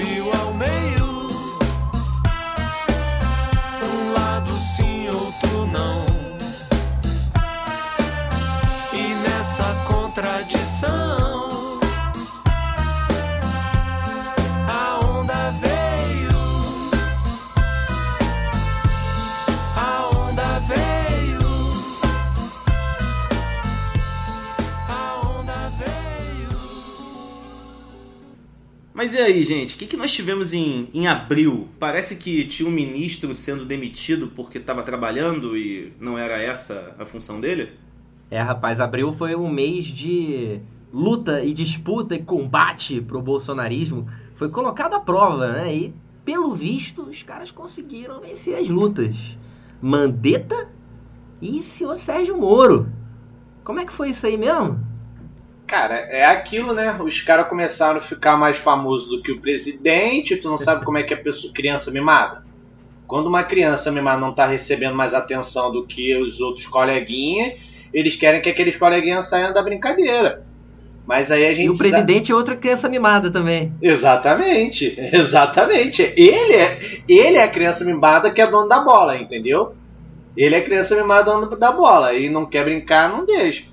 frio ao meio. Um lado sim, outro não. E nessa contradição a onda veio. A onda veio. A onda veio. Mas e aí, gente? O que nós tivemos em abril? Parece que tinha um ministro sendo demitido porque estava trabalhando e não era essa a função dele? Rapaz, abril foi um mês de luta e disputa e combate pro bolsonarismo. Foi colocado à prova, né? E, pelo visto, os caras conseguiram vencer as lutas. Mandetta e senhor Sérgio Moro. Como é que foi isso aí mesmo? Cara, é aquilo, né? Os caras começaram a ficar mais famosos do que o presidente. Tu não sabe como é que é a criança mimada? Quando uma criança mimada não tá recebendo mais atenção do que os outros coleguinhas, eles querem que aqueles coleguinhas saiam da brincadeira. Mas aí a gente... E o presidente é outra criança mimada também. Exatamente, exatamente. Ele é a criança mimada que é dono da bola, entendeu? Ele é a criança mimada dono da bola. E não quer brincar, não deixa.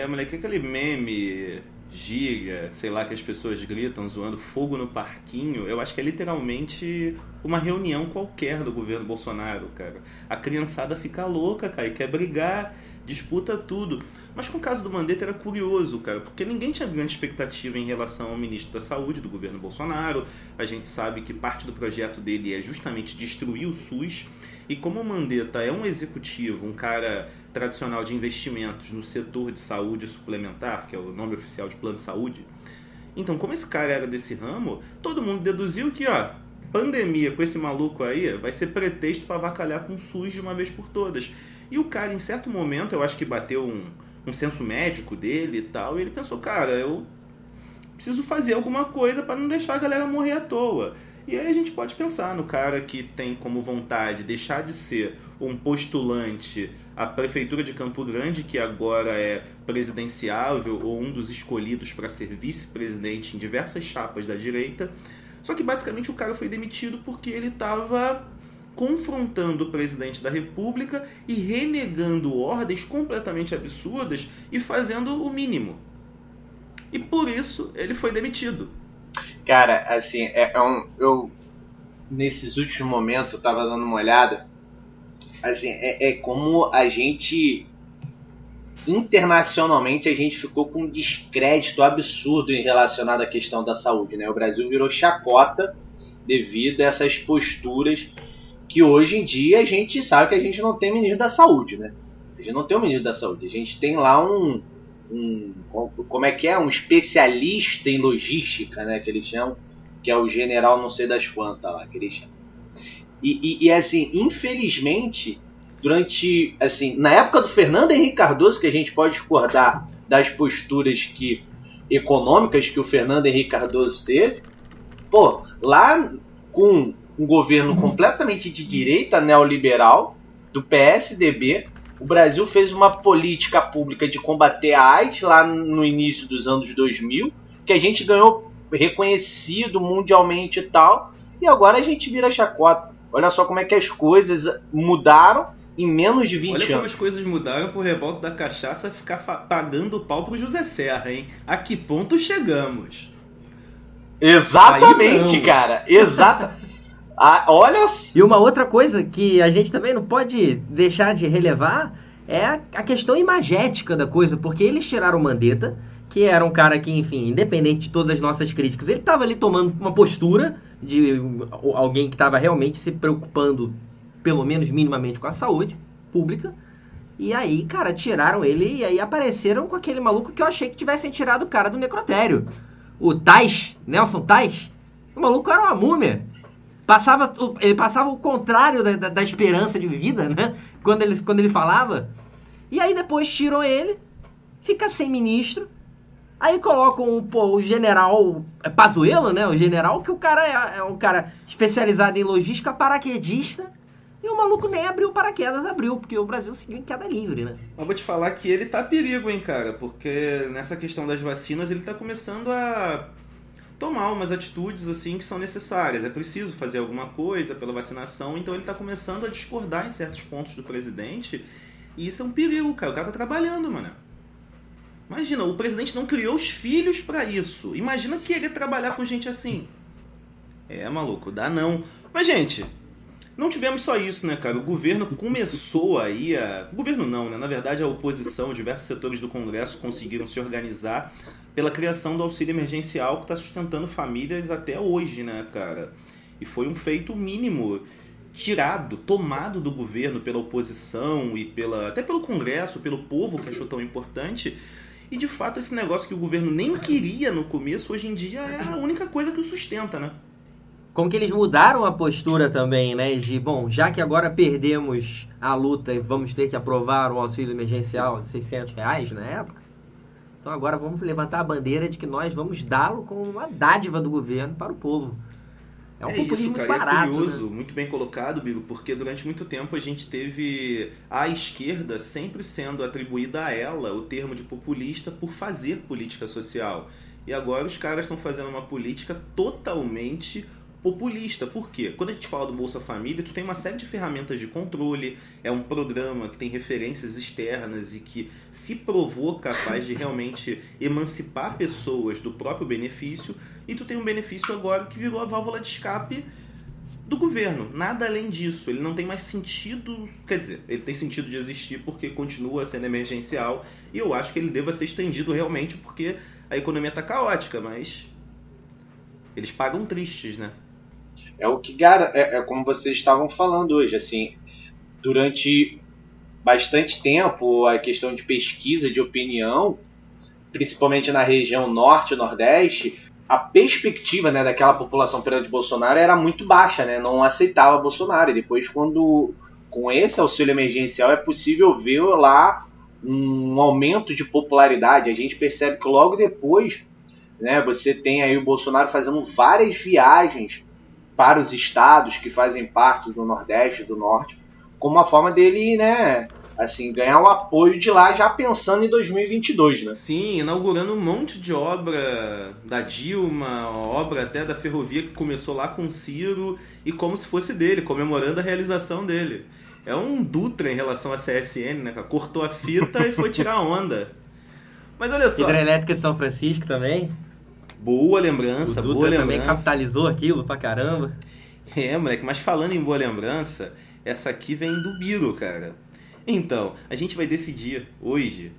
Moleque, aquele meme giga, sei lá, que as pessoas gritam zoando fogo no parquinho, eu acho que é literalmente uma reunião qualquer do governo Bolsonaro, cara. A criançada fica louca, cara, e quer brigar, disputa tudo. Mas com o caso do Mandetta era curioso, cara, porque ninguém tinha grande expectativa em relação ao ministro da Saúde do governo Bolsonaro. A gente sabe que parte do projeto dele é justamente destruir o SUS. E como o Mandetta é um executivo, um cara tradicional de investimentos no setor de saúde suplementar, que é o nome oficial de plano de saúde, então como esse cara era desse ramo, todo mundo deduziu que, pandemia com esse maluco aí vai ser pretexto para avacalhar com o SUS de uma vez por todas. E o cara, em certo momento, eu acho que bateu um senso médico dele e tal, e ele pensou, cara, eu preciso fazer alguma coisa para não deixar a galera morrer à toa. E aí a gente pode pensar no cara que tem como vontade deixar de ser um postulante à prefeitura de Campo Grande, que agora é presidenciável ou um dos escolhidos para ser vice-presidente em diversas chapas da direita. Só que basicamente o cara foi demitido porque ele estava confrontando o presidente da República e renegando ordens completamente absurdas e fazendo o mínimo. E por isso ele foi demitido. Cara, assim, eu nesses últimos momentos eu tava dando uma olhada, assim, é como a gente internacionalmente a gente ficou com um descrédito absurdo em relacionado à questão da saúde, né? O Brasil virou chacota devido a essas posturas que hoje em dia a gente sabe que a gente não tem ministro da saúde, né? A gente não tem um ministro da saúde, a gente tem lá como é que é? Um especialista em logística, né? Que eles chamam, que é o general não sei das quantas lá, que eles chamam. E assim, infelizmente, durante, assim, na época do Fernando Henrique Cardoso, que a gente pode discordar das posturas econômicas que o Fernando Henrique Cardoso teve, pô, lá com um governo completamente de direita, neoliberal, do PSDB, o Brasil fez uma política pública de combater a AIDS lá no início dos anos 2000, que a gente ganhou reconhecido mundialmente e tal, e agora a gente vira chacota. Olha só como é que as coisas mudaram em menos de 20 anos. Olha como as coisas mudaram pro Revolta da Cachaça ficar pagando pau pro José Serra, hein? A que ponto chegamos? Exatamente, cara. Olha... E uma outra coisa que a gente também não pode deixar de relevar é a questão imagética da coisa, porque eles tiraram o Mandetta, que era um cara que, enfim, independente de todas as nossas críticas, ele estava ali tomando uma postura de alguém que estava realmente se preocupando, pelo menos minimamente, com a saúde pública. E aí, cara, tiraram ele e aí apareceram com aquele maluco que eu achei que tivessem tirado o cara do necrotério. O Tais, Nelson Tais, o maluco era uma múmia. Ele passava o contrário da esperança de vida, né? Quando ele falava. E aí depois tiram ele, fica sem ministro. Aí colocam o general Pazuello, né? O general, que o cara é um cara especializado em logística, paraquedista. E o maluco nem abriu paraquedas, abriu, porque o Brasil seguiu em queda livre, né? Mas vou te falar que ele tá a perigo, hein, cara? Porque nessa questão das vacinas ele tá começando a tomar umas atitudes assim que são necessárias. É preciso fazer alguma coisa pela vacinação, então ele está começando a discordar em certos pontos do presidente, e isso é um perigo, cara. O cara tá trabalhando, mano. Imagina, o presidente não criou os filhos para isso. Imagina querer trabalhar com gente assim. Maluco, dá não. Mas, gente, não tivemos só isso, né, cara? O governo começou aí a... O governo não, né? Na verdade, a oposição, diversos setores do Congresso conseguiram se organizar pela criação do auxílio emergencial que está sustentando famílias até hoje, né, cara? E foi um feito mínimo tomado do governo pela oposição e até pelo Congresso, pelo povo que achou tão importante. E, de fato, esse negócio que o governo nem queria no começo, hoje em dia é a única coisa que o sustenta, né? Como que eles mudaram a postura também, né? De, bom, já que agora perdemos a luta e vamos ter que aprovar um auxílio emergencial de R$600 na época, então agora vamos levantar a bandeira de que nós vamos dá-lo como uma dádiva do governo para o povo. É um populismo isso, cara, muito barato, é curioso, né? Muito bem colocado, Bigo, porque durante muito tempo a gente teve a esquerda sempre sendo atribuída a ela o termo de populista por fazer política social. E agora os caras estão fazendo uma política totalmente populista. Por quê? Quando a gente fala do Bolsa Família, tu tem uma série de ferramentas de controle, é um programa que tem referências externas e que se provou capaz de realmente emancipar pessoas do próprio benefício, e tu tem um benefício agora que virou a válvula de escape do governo. Nada além disso. Ele não tem mais sentido, quer dizer, ele tem sentido de existir porque continua sendo emergencial, e eu acho que ele deva ser estendido realmente porque a economia está caótica, mas eles pagam tristes, né? É o que é como vocês estavam falando hoje, assim, durante bastante tempo a questão de pesquisa de opinião, principalmente na região norte e nordeste, a perspectiva, né, daquela população perante Bolsonaro era muito baixa, né, não aceitava Bolsonaro. E depois, com esse auxílio emergencial, é possível ver lá um aumento de popularidade. A gente percebe que logo depois, né, você tem aí o Bolsonaro fazendo várias viagens para os estados que fazem parte do Nordeste, do Norte, como uma forma dele, né, assim, ganhar o apoio de lá já pensando em 2022, né? Sim, inaugurando um monte de obra da Dilma, obra até da ferrovia que começou lá com o Ciro, e como se fosse dele, comemorando a realização dele. É um Dutra em relação à CSN, né? Cortou a fita e foi tirar onda. Mas olha só. Hidrelétrica de São Francisco também. Boa lembrança, o Dutra boa lembrança. também capitalizou aquilo pra caramba. Moleque, mas falando em boa lembrança, essa aqui vem do Biro, cara. Então, a gente vai decidir hoje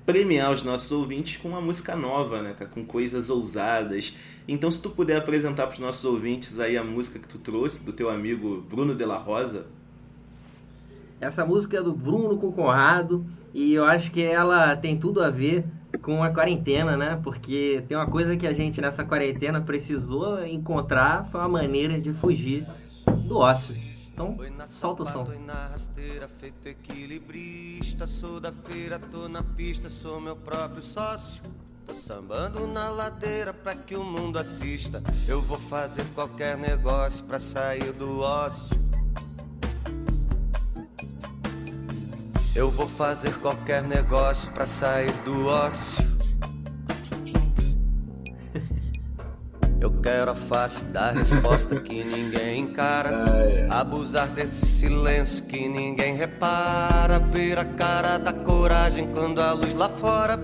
premiar os nossos ouvintes com uma música nova, né, cara? Com coisas ousadas. Então, se tu puder apresentar pros nossos ouvintes aí a música que tu trouxe, do teu amigo Bruno de la Rosa. Essa música é do Bruno com Conrado, e eu acho que ela tem tudo a ver com a quarentena, né? Porque tem uma coisa que a gente nessa quarentena precisou encontrar, foi uma maneira de fugir do ócio. Então, solta o som. Tô na rasteira, feito equilibrista. Sou da feira, tô na pista, sou meu próprio sócio. Tô sambando na ladeira pra que o mundo assista. Eu vou fazer qualquer negócio pra sair do ócio. Eu vou fazer qualquer negócio pra sair do ócio. Eu quero a face da resposta que ninguém encara. Abusar desse silêncio que ninguém repara. Ver a cara da coragem quando a luz lá fora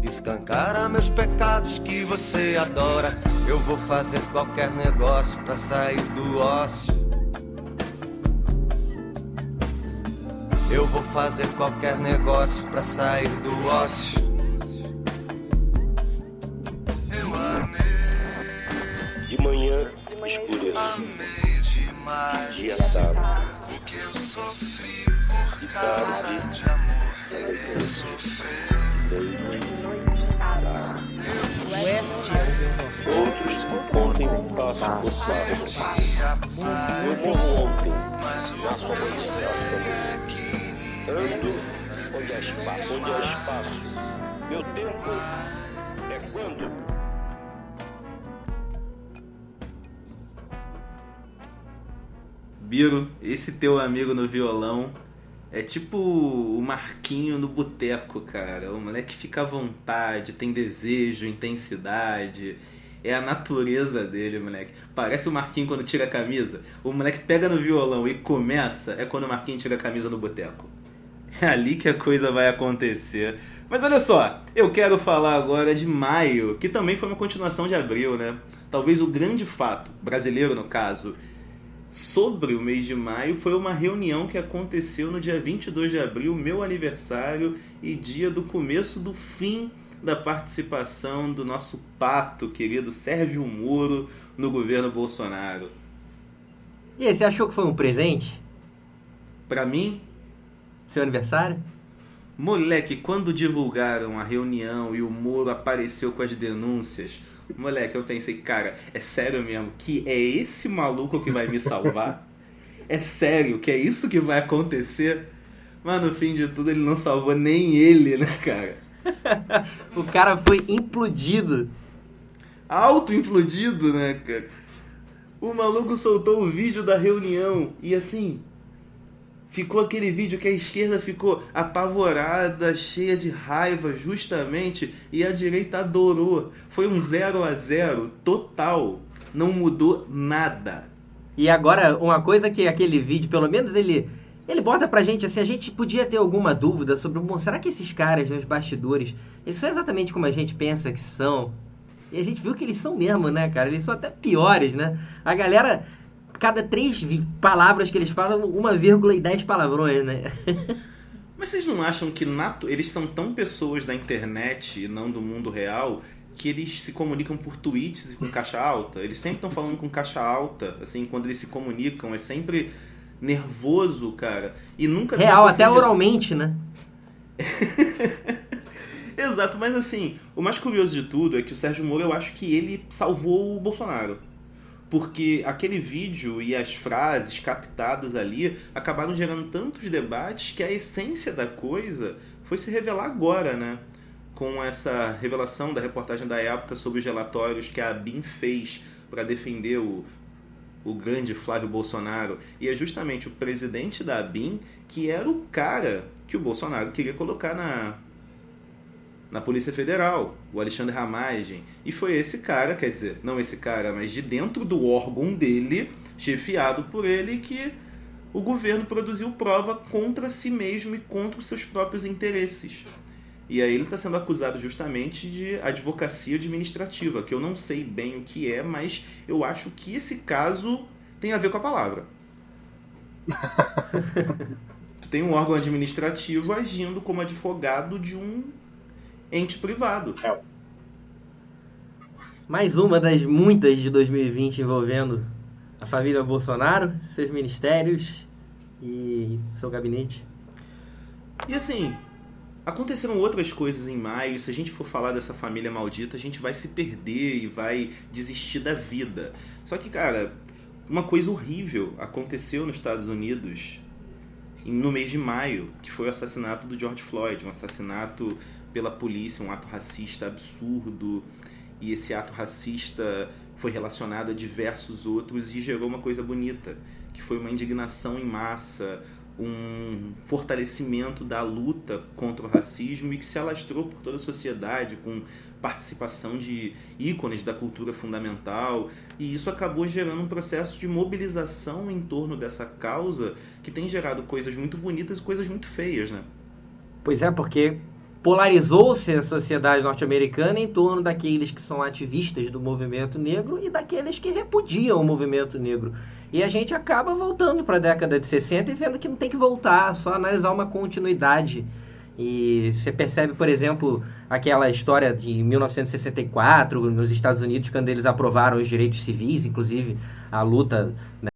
escancara meus pecados que você adora. Eu vou fazer qualquer negócio pra sair do ócio. Eu vou fazer qualquer negócio pra sair do ócio. Eu amei. De manhã escureço, Amei demais. dia tarde, O que eu sofri de por causa tarde, de amor. Eu sofri. outros contem passo por passo. Eu morro ontem, já sou amanhã. Ando onde há espaço. Meu tempo é quando? Biro, esse teu amigo no violão é tipo o Marquinho no boteco, cara. O moleque fica à vontade, tem desejo, intensidade. É a natureza dele, moleque. Parece o Marquinhos quando tira a camisa. O moleque pega no violão e começa, é quando o Marquinhos tira a camisa no boteco. É ali que a coisa vai acontecer. Mas olha só, eu quero falar agora de maio, que também foi uma continuação de abril, né? Talvez o grande fato, brasileiro no caso, sobre o mês de maio foi uma reunião que aconteceu no dia 22 de abril, meu aniversário e dia do começo do fim da participação do nosso pato querido Sérgio Moro no governo Bolsonaro. E aí, você achou que foi um presente? Pra mim, Seu aniversário? moleque, quando divulgaram a reunião e o Moro apareceu com as denúncias, moleque, eu pensei, cara, é sério mesmo que é esse maluco que vai me salvar? É sério que é isso que vai acontecer? Mas no fim de tudo ele não salvou nem ele, né, cara? O cara foi implodido. Auto-implodido, né, cara? O maluco soltou o vídeo da reunião e assim, ficou aquele vídeo que a esquerda ficou apavorada, cheia de raiva justamente, e a direita adorou. Foi um 0-0 total, não mudou nada. E agora, uma coisa que aquele vídeo, pelo menos ele bota pra gente assim, a gente podia ter alguma dúvida sobre, bom, será que esses caras nos bastidores, eles são exatamente como a gente pensa que são? E a gente viu que eles são mesmo, né, cara? Eles são até piores, né? A galera, cada 3 palavras que eles falam, 1,10 palavrões, né? Mas vocês não acham que eles são tão pessoas da internet e não do mundo real que eles se comunicam por tweets e com caixa alta? Eles sempre estão falando com caixa alta, assim, quando eles se comunicam, é sempre nervoso, cara. E nunca real, até oralmente, né? Exato, mas assim, o mais curioso de tudo é que o Sérgio Moro, eu acho que ele salvou o Bolsonaro. Porque aquele vídeo e as frases captadas ali acabaram gerando tantos debates que a essência da coisa foi se revelar agora, né? Com essa revelação da reportagem da época sobre os relatórios que a ABIN fez para defender o grande Flávio Bolsonaro. E é justamente o presidente da ABIN que era o cara que o Bolsonaro queria colocar na Polícia Federal, o Alexandre Ramagem. E foi esse cara, quer dizer, não esse cara, mas de dentro do órgão dele, chefiado por ele, que o governo produziu prova contra si mesmo e contra os seus próprios interesses. E aí ele está sendo acusado justamente de advocacia administrativa, que eu não sei bem o que é, mas eu acho que esse caso tem a ver com a palavra. Tu tem um órgão administrativo agindo como advogado de um ente privado. Mais uma das muitas de 2020 envolvendo a família Bolsonaro, seus ministérios e seu gabinete. E assim, aconteceram outras coisas em maio. Se a gente for falar dessa família maldita, a gente vai se perder e vai desistir da vida. Só que, cara, uma coisa horrível aconteceu nos Estados Unidos no mês de maio, que foi o assassinato do George Floyd, um assassinato pela polícia, um ato racista absurdo, e esse ato racista foi relacionado a diversos outros e gerou uma coisa bonita, que foi uma indignação em massa, um fortalecimento da luta contra o racismo e que se alastrou por toda a sociedade com participação de ícones da cultura fundamental, e isso acabou gerando um processo de mobilização em torno dessa causa que tem gerado coisas muito bonitas e coisas muito feias, né? Pois é, porque polarizou-se a sociedade norte-americana em torno daqueles que são ativistas do movimento negro e daqueles que repudiam o movimento negro. E a gente acaba voltando para a década de 60 e vendo que não tem que voltar, só analisar uma continuidade. E você percebe, por exemplo, aquela história de 1964, nos Estados Unidos, quando eles aprovaram os direitos civis, inclusive a luta, né,